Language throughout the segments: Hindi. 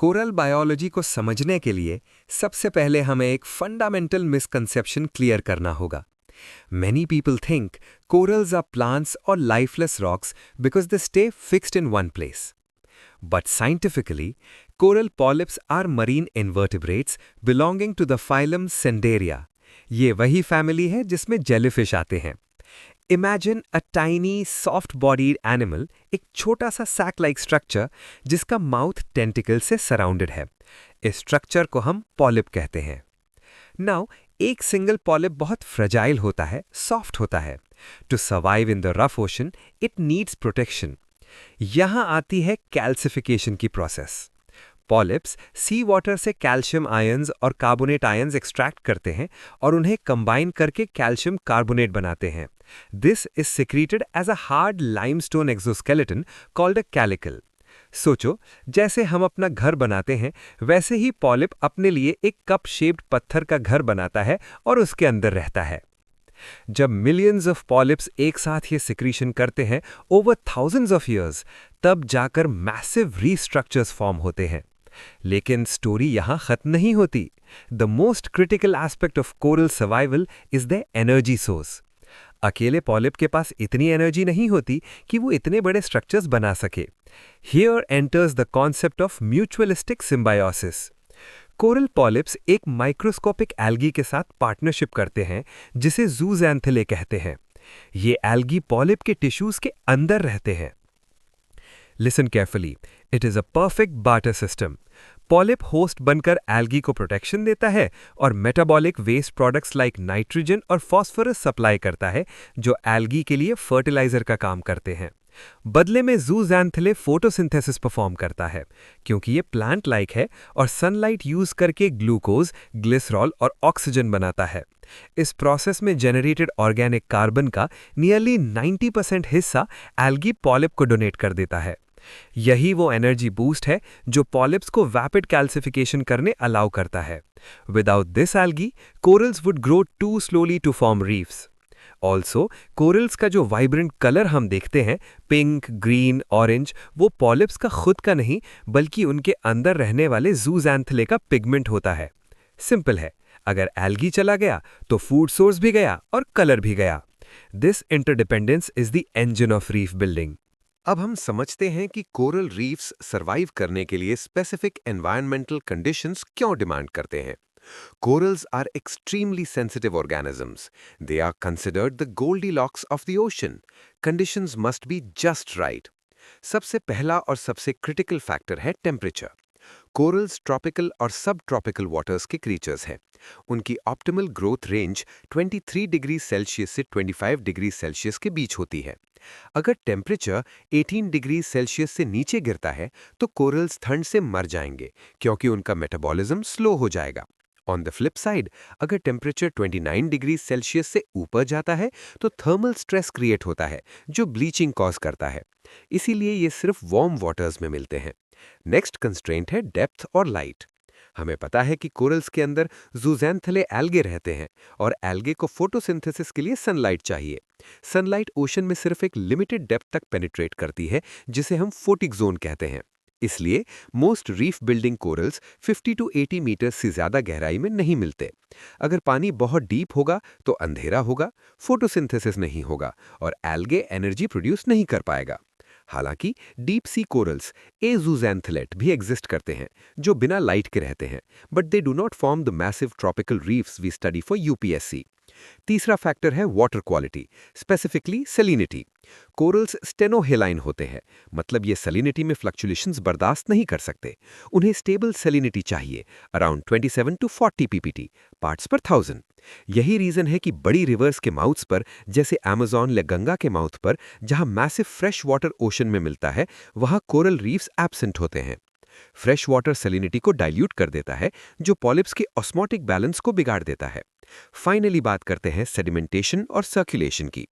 कोरल बायोलॉजी को समझने के लिए सबसे पहले हमें एक फंडामेंटल मिसकंसेप्शन क्लियर करना होगा। Many people think corals are plants or lifeless rocks because they stay fixed in one place. But scientifically, coral polyps are marine invertebrates belonging to the phylum Cnidaria. ये वही फैमिली है जिसमें जेलीफिश आते हैं। Imagine a tiny, soft-bodied animal, एक छोटा सा sac-like structure जिसका माउथ टेंटिकल से सराउंडेड है। इस स्ट्रक्चर को हम पॉलिप कहते हैं। नाउ एक सिंगल पॉलिप बहुत फ्रेजाइल होता है, सॉफ्ट होता है। To survive in the rough ocean it needs protection. यहाँ आती है कैल्सिफिकेशन की प्रोसेस। पॉलिप्स सी वाटर से कैल्शियम आयंस और कार्बोनेट आयंस एक्सट्रैक्ट करते हैं और उन्हें कंबाइन करके कैल्शियम कार्बोनेट बनाते हैं। This is secreted as a hard limestone exoskeleton called a calicle. सोचो, जैसे हम अपना घर बनाते हैं वैसे ही पॉलिप अपने लिए एक कप शेप्ड पत्थर का घर बनाता है और उसके अंदर रहता है। जब मिलियंस ऑफ पॉलिप्स एक साथ ये सिक्रीशन करते हैं ओवर थाउजेंड्स ऑफ ईयर्स, तब जाकर मैसिव रीस्ट्रक्चर्स फॉर्म होते हैं। लेकिन स्टोरी यहां खत्म नहीं होती। The most critical aspect of coral survival is the energy source. अकेले पॉलिप के पास इतनी एनर्जी नहीं होती कि वो इतने बड़े स्ट्रक्चर्स बना सके। Here enters the concept of mutualistic symbiosis. Coral polyps एक माइक्रोस्कोपिक एल्गी के साथ पार्टनरशिप करते हैं जिसे ज़ूज़ैंथिले कहते हैं। ये एल्गी पॉलिप के टिश्यूज के अंदर रहते हैं। Listen carefully, it is a perfect barter system. Polyp host बनकर एल्गी को प्रोटेक्शन देता है और metabolic waste products like nitrogen और फास्फोरस सप्लाई करता है जो एल्गी के लिए फर्टिलाइजर का काम करते हैं। बदले में ज़ूज़ैंथिले फोटोसिंथेसिस परफॉर्म करता है क्योंकि ये प्लांट लाइक है और सनलाइट यूज करके ग्लूकोज, ग्लिसरॉल और ऑक्सीजन बनाता है। इस प्रोसेस में जनरेटेड ऑर्गेनिक कार्बन का नियरली 90% हिस्सा एल्गी पॉलिप को डोनेट कर देता है। यही वो एनर्जी बूस्ट है जो पॉलिप्स को रैपिड कैल्सिफिकेशन करने अलाउ करता है। Without this algae, corals would grow too slowly to form reefs. Also corals का जो वाइब्रेंट कलर हम देखते हैं, पिंक, ग्रीन, ऑरेंज, वो पॉलिप्स का खुद का नहीं बल्कि उनके अंदर रहने वाले ज़ूज़ैंथिले का पिगमेंट होता है। सिंपल है, अगर एल्गी चला गया तो फूड सोर्स भी गया और कलर भी गया। This interdependence is the engine of reef building. अब हम समझते हैं कि कोरल रीफ्स सर्वाइव करने के लिए स्पेसिफिक एनवायरमेंटल कंडीशंस क्यों डिमांड करते हैं। Corals are extremely sensitive organisms. They are considered the Goldilocks of the ocean. Conditions must be just right. सबसे पहला और सबसे क्रिटिकल फैक्टर है टेम्परेचर। कोरल्स ट्रॉपिकल और सब ट्रॉपिकल वाटर्स के क्रीचर्स हैं। उनकी optimal growth range 23 degree Celsius से 25 डिग्री सेल्सियस के बीच होती है। अगर टेम्परेचर 18 डिग्री सेल्सियस से नीचे गिरता है तो कोरल्स ठंड से मर जाएंगे क्योंकि उनका मेटाबॉलिज्म स्लो हो जाएगा। ऑन द फ्लिप साइड, अगर टेम्परेचर 29 डिग्री सेल्सियस से ऊपर जाता है तो थर्मल स्ट्रेस क्रिएट होता है जो ब्लीचिंग कॉज करता है। इसीलिए ये सिर्फ वार्म वाटर्स में मिलते हैं। नेक्स्ट कंस्ट्रेंट है डेप्थ और लाइट। हमें पता है कि कोरल्स के अंदर ज़ूज़ैंथिले एल्गे रहते हैं और एल्गे को फोटोसिंथेसिस के लिए सनलाइट चाहिए। सनलाइट ओशन में सिर्फ एक लिमिटेड डेप्थ तक पेनिट्रेट करती है जिसे हम फोटिक जोन कहते हैं। इसलिए most reef building corals 50 to 80 metre से ज्यादा गहराई में नहीं मिलते। अगर पानी बहुत डीप होगा तो अंधेरा होगा, फोटोसिंथेसिस नहीं होगा और एल्गे एनर्जी प्रोड्यूस नहीं कर पाएगा। हालांकि डीप सी कोरल्स ज़ूज़ैंथिलेट भी एग्जिस्ट करते हैं जो बिना लाइट के रहते हैं, but they do not form the massive tropical reefs we study for UPSC. तीसरा फैक्टर है water quality, specifically salinity. Corals stenohaline होते हैं, मतलब ये सैलिनिटी में फ्लक्चुएशंस बर्दाश्त नहीं कर सकते। उन्हें स्टेबल सैलिनिटी चाहिए, अराउंड 27 टू 40 पीपीटी पार्ट्स पर 1000। यही रीजन है कि बड़ी रिवर्स के माउथ्स पर, जैसे अमेज़न या गंगा के माउथ पर, जहां मैसिव फ्रेश वाटर ओशन में मिलता है, वहां कोरल रीफ्स एब्सेंट होते हैं। फ्रेश वाटर सैलिनिटी को डाइल्यूट कर देता है जो पॉलिप्स के ऑस्मोटिक बैलेंस को बिगाड़ देता है। फाइनली बात करते हैं सेडिमेंटेशन और सर्कुलेशन की।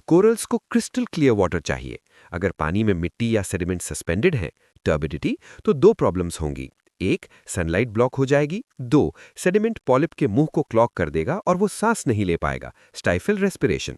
कोरल्स को क्रिस्टल क्लियर वाटर चाहिए। अगर पानी में मिट्टी या सेडिमेंट सस्पेंडेड है, टर्बिडिटी, तो दो प्रॉब्लम्स होंगी। एक, सनलाइट ब्लॉक हो जाएगी। दो, सेडिमेंट पॉलिप के मुंह को क्लॉग कर देगा और वो सांस नहीं ले पाएगा, स्टाइफल रेस्पिरेशन।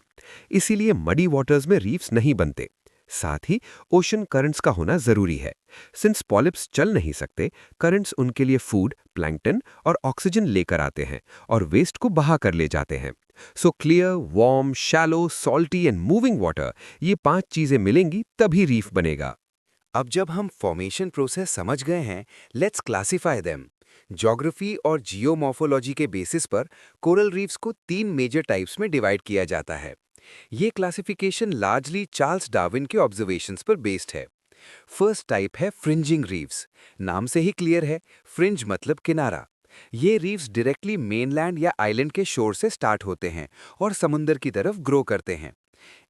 इसीलिए मडी वाटर्स में रीफ्स नहीं बनते। साथ ही ओशन करंट्स का होना जरूरी है। सिंस पॉलिप्स चल नहीं सकते, करंट्स उनके लिए फूड, प्लैंकटन और ऑक्सीजन लेकर आते हैं और वेस्ट को बहा कर ले जाते हैं। So clear, warm, shallow, salty and moving water, ये 5 चीजें मिलेंगी तभी रीफ बनेगा। अब जब हम फॉर्मेशन प्रोसेस समझ गए हैं, लेट्स क्लासिफाई देम। ज्योग्राफी और जियोमॉर्फोलॉजी के बेसिस पर कोरल रीफ्स को 3 मेजर टाइप्स में डिवाइड किया जाता है। ये क्लासिफिकेशन लार्जली चार्ल्स डार्विन के ऑब्जर्वेशंस पर बेस्ड है। फर्स्ट टाइप है फ्रिंजिंग रीफ्स। नाम से ही क्लियर है, फ्रिंज मतलब किनारा। ये रीफ्स डायरेक्टली मेनलैंड या आइलैंड के शोर से स्टार्ट होते हैं और समुंदर की तरफ ग्रो करते हैं।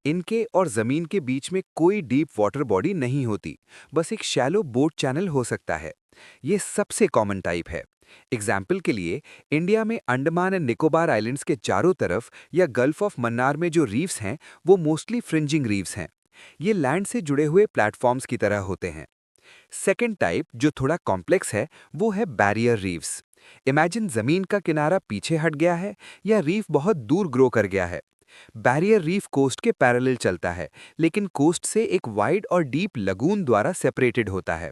इनके और जमीन के बीच में कोई डीप वाटर बॉडी नहीं होती, बस एक शैलो बोट चैनल हो सकता है। ये सबसे कॉमन टाइप है। एग्जाम्पल के लिए, इंडिया में अंडमान एंड निकोबार आइलैंड्स के चारों तरफ या गल्फ ऑफ मन्नार में जो रीफ्स हैं, वो मोस्टली फ्रिंजिंग रीफ्स हैं। ये लैंड से जुड़े हुए प्लेटफॉर्म्स की तरह होते हैं। सेकेंड टाइप, जो थोड़ा कॉम्प्लेक्स है, वो है बैरियर रीफ्स। इमेजिन जमीन का किनारा पीछे हट गया है या रीफ बहुत दूर ग्रो कर गया है। बैरियर रीफ कोस्ट के पैरेलल चलता है, लेकिन कोस्ट से एक वाइड और डीप लगून द्वारा सेपरेटेड होता है।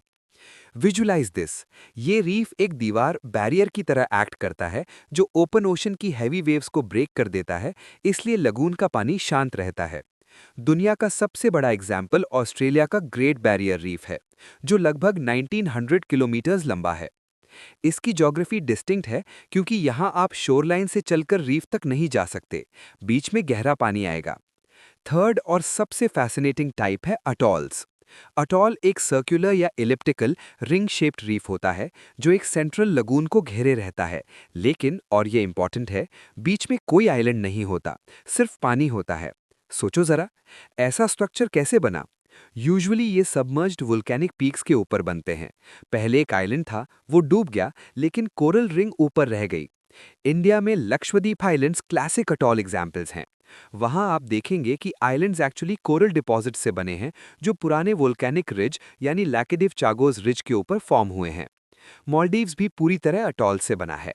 विजुलाइज दिस, ये रीफ एक दीवार बैरियर की तरह एक्ट करता है जो ओपन ओशन की हैवी वेव्स को ब्रेक कर देता है, इसलिए लगून का पानी शांत रहता है। दुनिया का सबसे बड़ा एग्जाम्पल ऑस्ट्रेलिया का ग्रेट बैरियर रीफ है, जो लगभग 1900 किलोमीटर्स लंबा है। इसकी ज्योग्राफी डिस्टिंक्ट है क्योंकि यहाँ आप शोरलाइन से चलकर रीफ तक नहीं जा सकते, बीच में गहरा पानी आएगा। थर्ड और सबसे फैसिनेटिंग टाइप है अटॉल्स। अटॉल एक सर्कुलर या इलिप्टिकल रिंग शेप्ड रीफ होता है जो एक सेंट्रल लगून को घेरे रहता है, लेकिन, और ये इंपॉर्टेंट है, बीच में कोई आइलैंड नहीं होता, सिर्फ पानी होता है। सोचो जरा, ऐसा स्ट्रक्चर कैसे बना? यूजुअली ये सबमर्ज्ड वुल्केनिक पीक्स के ऊपर बनते हैं। पहले एक आइलैंड था, वो डूब गया, लेकिन कोरल रिंग ऊपर रह गई। इंडिया में Lakshadweep islands classic atoll examples हैं। वहां आप देखेंगे कि आइलैंड्स एक्चुअली कोरल डिपॉजिट से बने हैं, जो पुराने वोल्केनिक रिज यानी लैकेडिव चागोस रिज के ऊपर फॉर्म हुए हैं। मालदीव्स भी पूरी तरह अटॉल से बना है।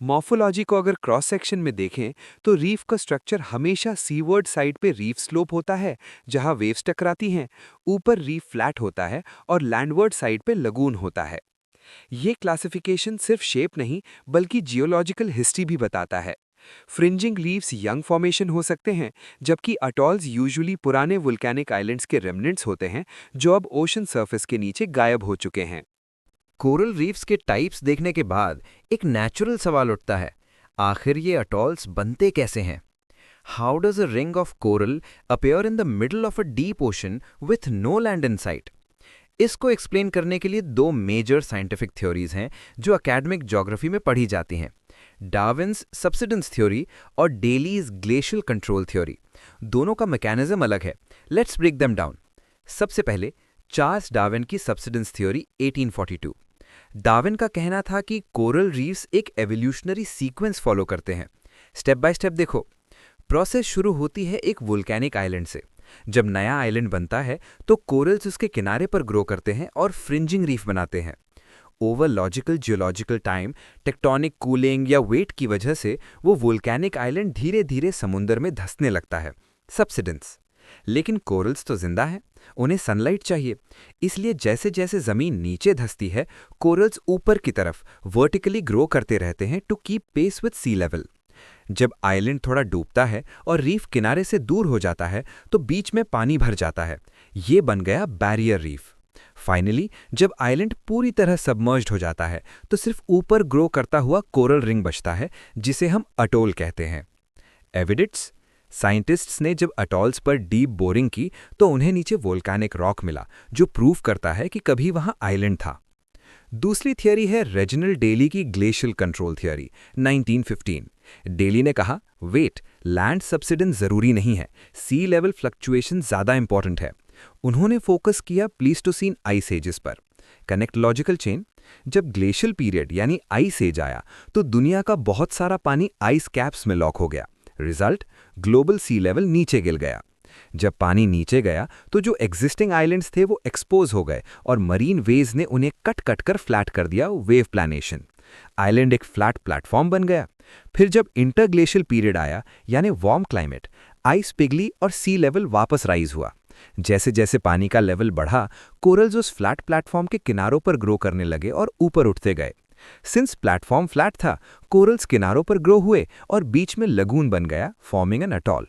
मॉर्फोलॉजी को अगर क्रॉस सेक्शन में देखें तो रीफ का स्ट्रक्चर हमेशा सीवर्ड साइड पे रीफ स्लोप होता है, जहां वेव्स टकराती हैं। ऊपर रीफ फ्लैट होता है और लैंडवर्ड साइड पे लगून होता है। ये क्लासिफिकेशन सिर्फ शेप नहीं, बल्कि जियोलॉजिकल हिस्ट्री भी बताता है। फ्रिंजिंग लीव्स यंग फॉर्मेशन हो सकते हैं, जबकि अटॉल्स यूजुअली पुराने वुल्केनिक आइलैंड्स के रेमनेंट्स होते हैं, जो अब ओशन सरफेस के नीचे गायब हो चुके हैं। कोरल रीफ्स के टाइप्स देखने के बाद एक नेचुरल सवाल उठता है, आखिर ये अटॉल्स बनते कैसे हैं? How does a ring of coral appear in the middle of a deep ocean with no land in sight? इसको एक्सप्लेन करने के लिए 2 मेजर साइंटिफिक थ्योरीज हैं जो एकेडमिक ज्योग्राफी में पढ़ी जाती हैं, डार्विन्स सबसिडेंस थ्योरी और डेलीज ग्लेशियल कंट्रोल थ्योरी। दोनों का मैकेनिज्म अलग है। Let's break them down. सबसे पहले चार्ल्स डार्विन की सबसिडेंस थ्योरी 1842। डार्विन का कहना था कि कोरल रीफ्स एक एवोल्यूशनरी सीक्वेंस फॉलो करते हैं। स्टेप बाय स्टेप देखो। प्रोसेस शुरू होती है एक वुल्केनिक आइलैंड से। जब नया आइलैंड बनता है तो कोरल्स उसके किनारे पर ग्रो करते हैं और फ्रिंजिंग रीफ बनाते हैं। Over logical geological time, tectonic cooling या वेट की वजह से वो वुल्केनिक आइलैंड धीरे धीरे समुंदर में धंसने लगता है, सबसिडेंस। लेकिन कोरल्स तो जिंदा हैं, उन्हें सनलाइट चाहिए। इसलिए जैसे जैसे जमीन नीचे धंसती है, कोरल्स ऊपर की तरफ वर्टिकली ग्रो करते रहते हैं to keep pace with sea level. जब आइलैंड थोड़ा डूबता है और रीफ किनारे से दूर हो जाता है तो बीच में पानी भर जाता है। ये बन गया बैरियर रीफ। फाइनली जब आइलैंड पूरी तरह सबमर्ज्ड हो जाता है तो सिर्फ ऊपर ग्रो करता हुआ कोरल रिंग बचता है, जिसे हम अटोल कहते हैं। एविडेंस, साइंटिस्ट्स ने जब अटॉल्स पर डीप बोरिंग की तो उन्हें नीचे वोल्केनिक रॉक मिला, जो प्रूव करता है कि कभी वहां आइलैंड था। दूसरी थियरी है रेजिनल्ड डेली की ग्लेशियल कंट्रोल थियरी 1915। डेली ने कहा, वेट, लैंड सबसिडेंस जरूरी नहीं है, सी लेवल फ्लक्चुएशन ज्यादा इंपॉर्टेंट है। उन्होंने फोकस किया प्लीस्टोसीन आइस एजेस पर। Connect logical chain. जब ग्लेशियल पीरियड यानी आइस एज आया तो दुनिया का बहुत सारा पानी आइस कैप्स में लॉक हो गया। रिजल्ट, ग्लोबल सी लेवल नीचे गिर गया। जब पानी नीचे गया तो जो एग्जिस्टिंग आइलैंड्स थे वो एक्सपोज हो गए और मरीन वेव्स ने उन्हें कट कट कर फ्लैट कर दिया, वेव प्लानेशन। आइलैंड एक फ्लैट प्लेटफॉर्म बन गया। फिर जब इंटरग्लेशियल पीरियड आया यानी वार्म क्लाइमेट, आइस पिघली और सी लेवल वापस राइज हुआ। जैसे जैसे पानी का लेवल बढ़ा, कोरल्स उस फ्लैट प्लेटफॉर्म के किनारों पर ग्रो करने लगे और ऊपर उठते गए। सिंस प्लेटफॉर्म फ्लैट था, कोरल्स किनारों पर ग्रो हुए और बीच में लगून बन गया, forming an atoll.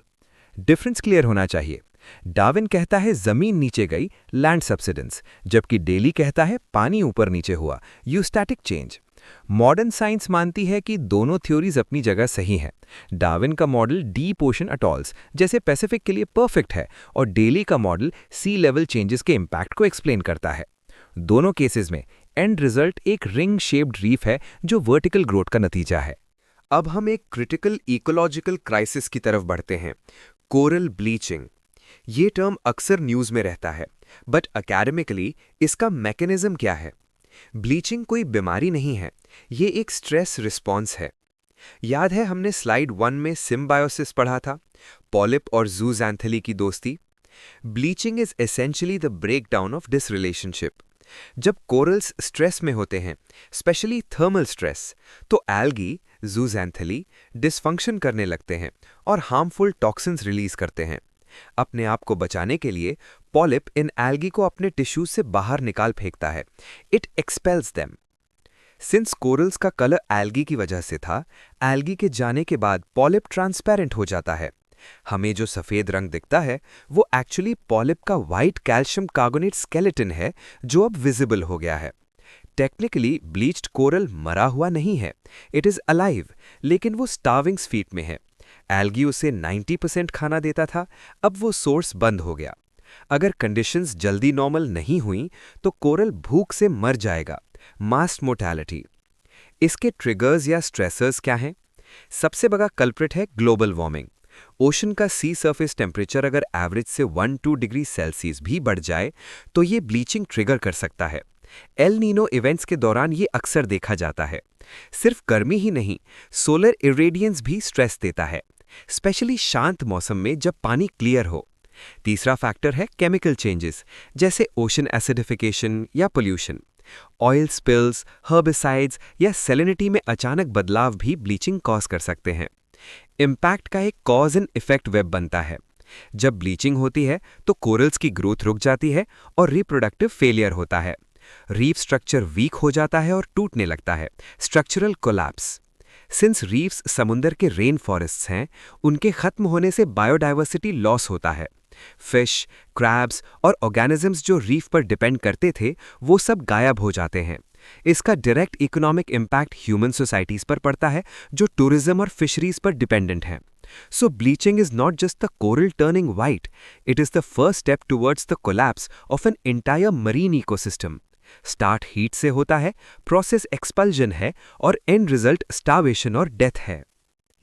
Difference clear होना चाहिए। डार्विन कहता है जमीन नीचे गई, लैंड सब्सिडेंस, जबकि डेली कहता है पानी ऊपर नीचे हुआ, यूस्टैटिक चेंज। मॉडर्न साइंस मानती है कि दोनों थ्योरीज अपनी जगह सही हैं। डार्विन का मॉडल डीप ओशन अटॉल्स जैसे पैसिफिक के लिए परफेक्ट है और डेली का मॉडल सी लेवल चेंजेस के इम्पैक्ट को एक्सप्लेन करता है। दोनों केसेस में एंड रिजल्ट एक रिंग शेप्ड रीफ है जो वर्टिकल ग्रोथ का नतीजा है। अब हम एक क्रिटिकल इकोलॉजिकल क्राइसिस की तरफ बढ़ते हैं, कोरल ब्लीचिंग। ये टर्म अक्सर न्यूज़ में रहता है, बट एकेडमिकली इसका मैकेनिज्म क्या है? ब्लीचिंग कोई बीमारी नहीं है, ये एक स्ट्रेस रिस्पॉन्स है। याद है हमने स्लाइड 1 में सिम्बायोसिस पढ़ा था, पॉलिप और ज़ूज़ैंथेली की दोस्ती। Bleaching is essentially the breakdown of this relationship. जब कोरल्स स्ट्रेस में होते हैं, स्पेशली थर्मल स्ट्रेस, तो एल्गी, ज़ूज़ैंथेली डिसफंक्शन करने लगते हैं और हार्मफुल टॉक्सिन्स रिलीज करते हैं। अपने आप को बचाने के लिए पॉलिप इन एल्गी को अपने टिश्यूज से बाहर निकाल फेंकता है। It expels them. Since corals का कलर एल्गी की वजह से था, एल्गी के जाने के बाद पॉलिप ट्रांसपेरेंट हो जाता है। हमें जो सफेद रंग दिखता है वो एक्चुअली पॉलिप का वाइट कैल्शियम कार्बोनेट स्केलेटन है जो अब विजिबल हो गया है। टेक्निकली ब्लीच्ड कोरल मरा हुआ नहीं है, इट इज अलाइव, लेकिन वो स्टार्विंग स्फीट में है। एल्गी उसे 90% खाना देता था, अब वो सोर्स बंद हो गया। अगर कंडीशंस जल्दी नॉर्मल नहीं हुई तो कोरल भूख से मर जाएगा, मास मोर्टैलिटी। इसके ट्रिगर्स या स्ट्रेसर्स क्या हैं? सबसे बड़ा कल्प्रिट है ग्लोबल वार्मिंग। ओशन का सी सरफेस टेम्परेचर अगर एवरेज से 1-2 डिग्री सेल्सियस भी बढ़ जाए तो ये ब्लीचिंग ट्रिगर कर सकता है। एल नीनो इवेंट्स के दौरान ये अक्सर देखा जाता है। सिर्फ गर्मी ही नहीं, सोलर इरेडियंस भी स्ट्रेस देता है, स्पेशली शांत मौसम में जब पानी क्लियर हो। तीसरा फैक्टर है केमिकल चेंजेस, जैसे ओशन एसिडिफिकेशन या पोल्यूशन। ऑयल स्पिल्स, हर्बिसाइड्स या सैलिनिटी में अचानक बदलाव भी ब्लीचिंग कॉज कर सकते हैं। इम्पैक्ट का एक कॉज एंड इफेक्ट वेब बनता है। जब ब्लीचिंग होती है तो कोरल्स की ग्रोथ रुक जाती है और रिप्रोडक्टिव फेलियर होता है। रीफ स्ट्रक्चर वीक हो जाता है और टूटने लगता है, स्ट्रक्चरल कोलैप्स। सिंस रीफ्स समुंदर के रेन फॉरेस्ट्स हैं, उनके खत्म होने से बायोडाइवर्सिटी लॉस होता है। फिश, क्रैब्स और ऑर्गेनिजम्स जो रीफ पर डिपेंड करते थे वो सब गायब हो जाते हैं। इसका direct economic impact human societies पर पड़ता है जो टूरिज्म और फिशरीज पर डिपेंडेंट हैं। So bleaching is not just the coral turning white, it is the first step towards the collapse of an entire marine ecosystem. Start heat से होता है, प्रोसेस एक्सपल्जन है और एंड रिजल्ट स्टार्वेशन और डेथ है।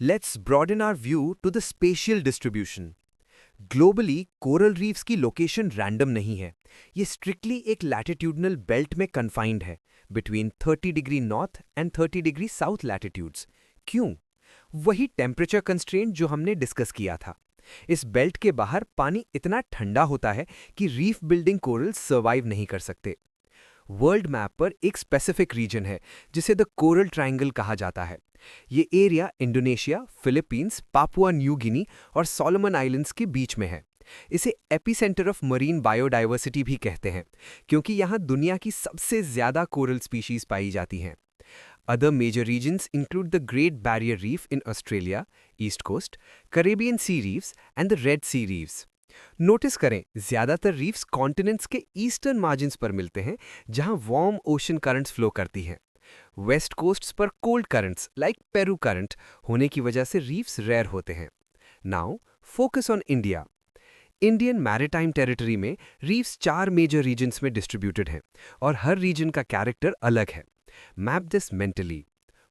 Let's broaden our view to the spatial distribution. Globally coral reefs की लोकेशन रैंडम नहीं है, ये स्ट्रिक्टली एक लैटिट्यूडनल बेल्ट में कन्फाइंड है, between 30 degree north and 30 degree south latitudes. क्यों? वही टेम्परेचर कंस्ट्रेंट जो हमने डिस्कस किया था। इस बेल्ट के बाहर पानी इतना ठंडा होता है कि रीफ बिल्डिंग कोरल्स सर्वाइव नहीं कर सकते। वर्ल्ड मैप पर एक स्पेसिफिक रीजन है जिसे द कोरल ट्रायंगल कहा जाता है। ये area Indonesia, Philippines, Papua New Guinea और सोलोमन आइलैंड्स के बीच में है। इसे एपिसेंटर ऑफ मरीन बायोडाइवर्सिटी भी कहते हैं क्योंकि यहाँ दुनिया की सबसे ज्यादा कोरल स्पीशीज पाई जाती हैं। Other major regions include the Great Barrier Reef in Australia, east coast, Caribbean Sea reefs and the Red Sea reefs. Notice करें, ज्यादातर रीफ्स कॉन्टिनेंट्स के ईस्टर्न मार्जिन्स पर मिलते हैं जहां वार्म ओशन करंट्स फ्लो करती हैं। वेस्ट कोस्ट्स पर cold currents like Peru current होने की वजह से रीफ्स रेयर होते हैं। Now focus on India. Indian maritime territory में रीफ्स 4 मेजर रीजन्स में डिस्ट्रीब्यूटेड हैं और हर रीजन का कैरेक्टर अलग है। Map this mentally.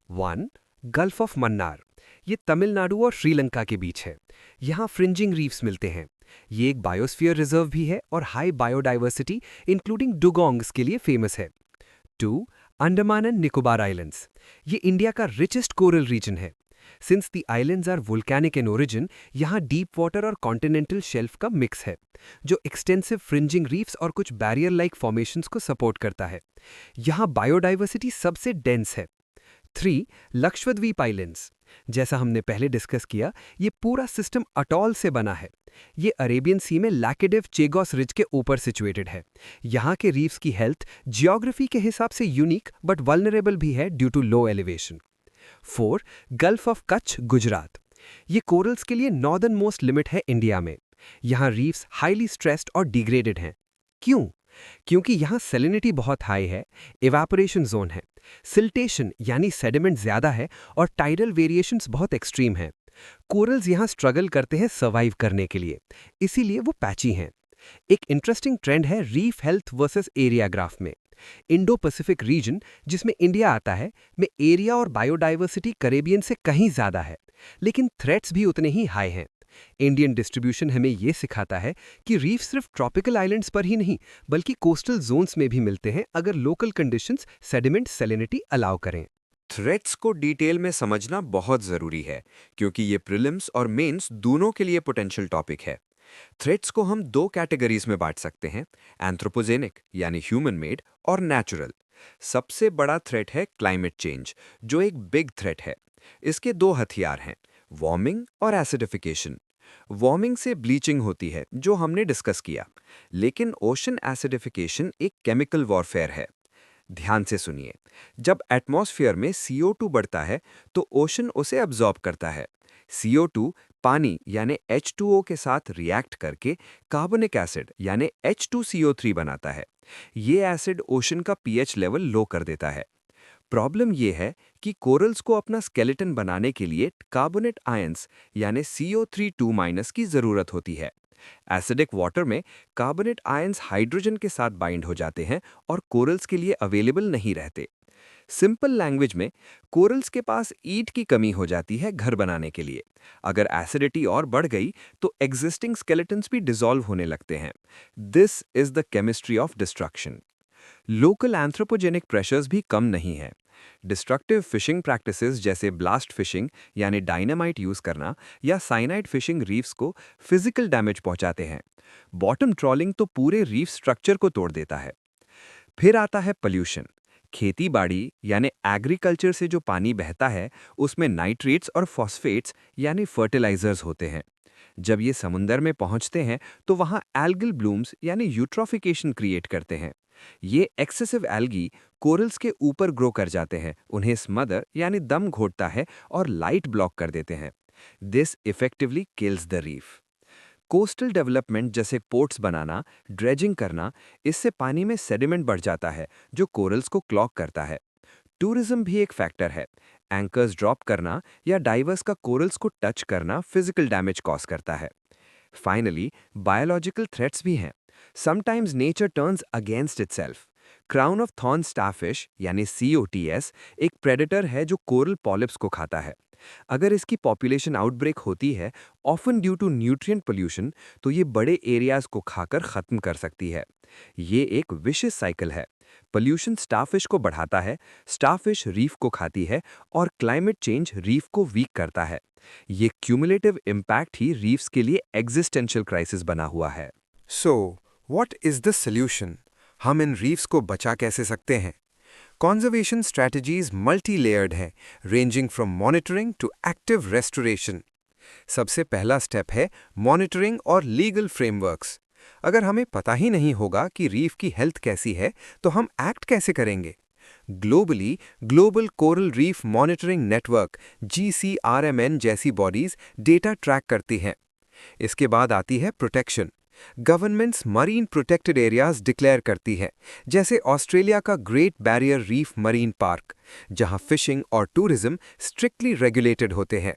1. Gulf of Mannar. ये तमिलनाडु और श्रीलंका के बीच है। यहाँ फ्रिंजिंग रीफ्स मिलते हैं। ये एक बायोस्फीयर रिजर्व भी है और हाई बायोडाइवर्सिटी इंक्लूडिंग डुगोंग्स के लिए फेमस है। 2. Andaman and Nicobar islands. ये इंडिया का रिचेस्ट कोरल रीजन है। Since the islands are volcanic in origin, यहाँ डीप वाटर और कॉन्टिनेंटल शेल्फ का मिक्स है जो एक्सटेंसिव फ्रिंजिंग रीफ्स और कुछ बैरियर लाइक फॉर्मेशंस को सपोर्ट करता है। यहाँ बायोडाइवर्सिटी सबसे डेंस है। 3. लक्षद्वीप आइलैंड्स। जैसा हमने पहले डिस्कस किया, ये पूरा सिस्टम अटॉल से बना है। ये अरेबियन सी में लैकिडिव चेगोस रिज के ऊपर सिचुएटेड है। यहाँ के रीफ्स की हेल्थ जियोग्राफी के हिसाब से यूनिक बट वल्नरेबल भी है due to low elevation. 4. Gulf of Kutch, Gujarat. ये कोरल्स के लिए नॉर्दर्न मोस्ट लिमिट है इंडिया में। यहाँ रीफ्स हाईली स्ट्रेस्ड और डिग्रेडेड हैं। क्यों? क्योंकि यहाँ सैलिनिटी बहुत हाई है, इवेपोरेशन जोन है, सिल्टेशन यानी सेडिमेंट ज्यादा है और टाइडल वेरिएशंस बहुत एक्सट्रीम हैं। कोरल्स यहाँ स्ट्रगल करते हैं सर्वाइव करने के लिए, इसीलिए वो पैची हैं। एक इंटरेस्टिंग ट्रेंड है reef health versus area graph में। इंडो पैसिफिक रीजन, जिसमें इंडिया आता है, में एरिया और बायोडाइवर्सिटी कैरेबियन से कहीं ज्यादा है, लेकिन थ्रेट्स भी उतने ही हाई हैं। इंडियन डिस्ट्रीब्यूशन हमें ये सिखाता है कि रीफ सिर्फ ट्रॉपिकल आइलैंड्स पर ही नहीं बल्कि कोस्टल जोन्स में भी मिलते हैं अगर local conditions sediment salinity allow करें। थ्रेट्स को डिटेल में समझना बहुत ज़रूरी है क्योंकि ये प्रीलिम्स और मेंस दोनों के लिए पोटेंशियल टॉपिक है। थ्रेट्स को हम दो कैटेगरीज में बांट सकते हैं, एंथ्रोपोजेनिक यानी ह्यूमन मेड और नेचुरल। सबसे बड़ा थ्रेट है क्लाइमेट चेंज, जो एक बिग थ्रेट है। इसके दो हथियार हैं, वार्मिंग और एसिडिफिकेशन। वार्मिंग से ब्लीचिंग होती है, जो हमने डिस्कस किया, लेकिन ओशन एसिडिफिकेशन एक केमिकल वॉरफेयर है। ध्यान से सुनिए, जब एटमॉस्फेयर में CO2 बढ़ता है तो ओशन उसे अब्जॉर्ब करता है। CO2 पानी यानी H2O के साथ रिएक्ट करके कार्बोनिक एसिड यानी H2CO3 बनाता है। ये एसिड ओशन का pH लेवल लो कर देता है। प्रॉब्लम ये है कि कोरल्स को अपना स्केलेटन बनाने के लिए कार्बोनेट आयंस यानी CO3 की ज़रूरत होती है। एसिडिक वाटर में कार्बोनेट आयंस हाइड्रोजन के साथ बाइंड हो जाते हैं और कोरल्स के लिए अवेलेबल नहीं रहते। सिंपल लैंग्वेज में, कोरल्स के पास ईट की कमी हो जाती है घर बनाने के लिए। अगर एसिडिटी और बढ़ गई तो एग्जिस्टिंग स्केलेटन्स भी डिसॉल्व होने लगते हैं। This is the chemistry of destruction. Local anthropogenic pressures भी कम नहीं है। डिस्ट्रक्टिव फिशिंग प्रैक्टिसेस जैसे ब्लास्ट फिशिंग यानी डायनामाइट यूज करना या साइनाइड फिशिंग रीफ्स को फिजिकल डैमेज पहुंचाते हैं। बॉटम ट्रॉलिंग तो पूरे रीफ स्ट्रक्चर को तोड़ देता है। फिर आता है पोल्यूशन। खेती बाड़ी यानी एग्रीकल्चर से जो पानी बहता है उसमें नाइट्रेट्स और फॉस्फेट्स यानी फर्टिलाइजर्स होते हैं। जब ये समुंदर में पहुंचते हैं तो वहां एल्गल ब्लूम्स यानी यूट्रोफिकेशन क्रिएट करते हैं। ये एक्सेसिव एल्गी कोरल्स के ऊपर ग्रो कर जाते हैं, उन्हें स्मदर यानी दम घोटता है और लाइट ब्लॉक कर देते हैं। This effectively kills the reef. Coastal development जैसे पोर्ट्स बनाना, ड्रेजिंग करना, इससे पानी में सेडिमेंट बढ़ जाता है जो कोरल्स को क्लॉग करता है। टूरिज्म भी एक फैक्टर है। एंकर्स ड्रॉप करना या डाइवर्स का कोरल्स को टच करना फिजिकल डैमेज कॉज करता है। फाइनली, बायोलॉजिकल थ्रेट्स भी हैं। Sometimes nature turns against itself. Crown of Thorns starfish यानी COTS एक प्रेडेटर है जो कोरल पॉलिप्स को खाता है। अगर इसकी पॉपुलेशन आउटब्रेक होती है, often due to nutrient pollution, तो ये बड़े एरियाज को खाकर खत्म कर सकती है। ये एक विशियस साइकिल है। पोल्यूशन स्टारफिश को बढ़ाता है, स्टारफिश रीफ को खाती है और क्लाइमेट चेंज रीफ को वीक करता है। ये क्यूमुलेटिव इम्पैक्ट ही रीफ्स के लिए एग्जिस्टेंशियल क्राइसिस बना हुआ है। So what is the solution? हम इन रीफ्स को बचा कैसे सकते हैं? कॉन्जर्वेशन स्ट्रैटेजीज मल्टी लेयर्ड हैं, ranging from monitoring to active restoration. सबसे पहला स्टेप है मॉनिटरिंग और लीगल फ्रेमवर्क्स। अगर हमें पता ही नहीं होगा कि रीफ की हेल्थ कैसी है तो हम एक्ट कैसे करेंगे? Globally global coral reef monitoring network GCRMN जैसी बॉडीज डेटा ट्रैक करती हैं। इसके बाद आती है protection. Governments marine protected areas declare करती है, जैसे ऑस्ट्रेलिया का great Barrier reef marine park, जहां फिशिंग और टूरिज्म स्ट्रिक्टली रेगुलेटेड होते हैं।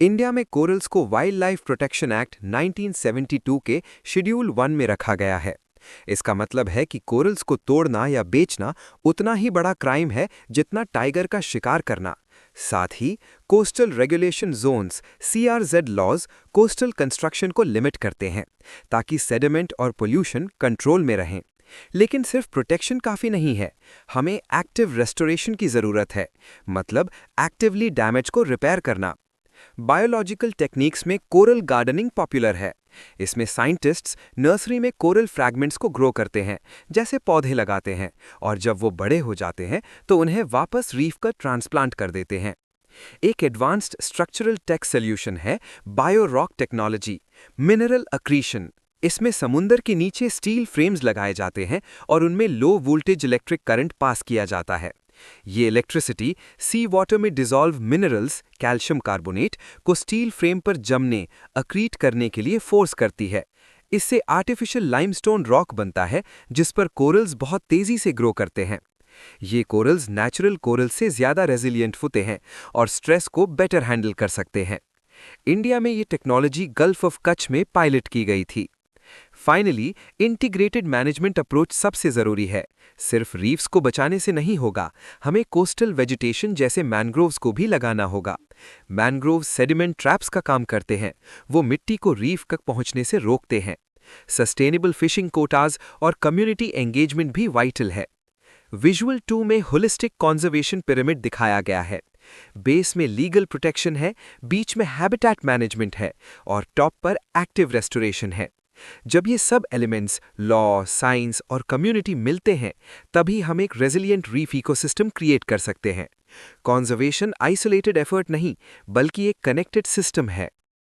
इंडिया में कोरल्स को वाइल्ड लाइफ प्रोटेक्शन एक्ट 1972 के शेड्यूल 1 में रखा गया है। इसका मतलब है कि कोरल्स को तोड़ना या बेचना उतना ही बड़ा क्राइम है जितना टाइगर का शिकार करना। साथ ही coastal regulation zones CRZ laws coastal construction को लिमिट करते हैं ताकि सेडिमेंट और पोल्यूशन कंट्रोल में रहें। लेकिन सिर्फ प्रोटेक्शन काफ़ी नहीं है, हमें एक्टिव रेस्टोरेशन की ज़रूरत है, मतलब एक्टिवली डैमेज को रिपेयर करना। बायोलॉजिकल टेक्निक्स में कोरल गार्डनिंग पॉपुलर है। इसमें साइंटिस्ट्स नर्सरी में कोरल फ्रैगमेंट्स को ग्रो करते हैं, जैसे पौधे लगाते हैं, और जब वो बड़े हो जाते हैं तो उन्हें वापस रीफ का ट्रांसप्लांट कर देते हैं। एक एडवांस्ड स्ट्रक्चरल टेक सॉल्यूशन है bio rock technology, mineral accretion. इसमें समुंदर के नीचे स्टील फ्रेम्स लगाए जाते हैं और उनमें low voltage electric current pass किया जाता है। ये इलेक्ट्रिसिटी सी वाटर में डिसॉल्व मिनरल्स, कैल्शियम कार्बोनेट, को स्टील फ्रेम पर जमने, अक्रीट करने के लिए फोर्स करती है। इससे आर्टिफिशियल लाइमस्टोन रॉक बनता है जिस पर कोरल्स बहुत तेजी से ग्रो करते हैं। ये कोरल्स नेचुरल कोरल से ज्यादा रेजिलिएंट होते हैं और स्ट्रेस को बेटर हैंडल कर सकते हैं। इंडिया में ये टेक्नोलॉजी गल्फ ऑफ कच्छ में पायलट की गई थी। फाइनली, इंटीग्रेटेड मैनेजमेंट अप्रोच सबसे जरूरी है। सिर्फ रीफ्स को बचाने से नहीं होगा, हमें कोस्टल वेजिटेशन जैसे मैनग्रोव्स को भी लगाना होगा। मैनग्रोव सेडिमेंट ट्रैप्स का काम करते हैं, वो मिट्टी को रीफ तक पहुंचने से रोकते हैं। सस्टेनेबल फिशिंग कोटाज और कम्युनिटी एंगेजमेंट भी वाइटल है। विजुअल 2 में होलिस्टिक कॉन्जर्वेशन पिरामिड दिखाया गया है। बेस में लीगल प्रोटेक्शन है, बीच में हैबिटेट मैनेजमेंट है और टॉप पर एक्टिव रेस्टोरेशन है। जब ये सब एलिमेंट्स लॉ, साइंस और कम्युनिटी मिलते हैं, तभी हम एक रेजिलिएंट रीफ इकोसिस्टम क्रिएट कर सकते हैं। कॉन्जर्वेशन आइसोलेटेड एफर्ट नहीं, बल्कि एक कनेक्टेड सिस्टम है।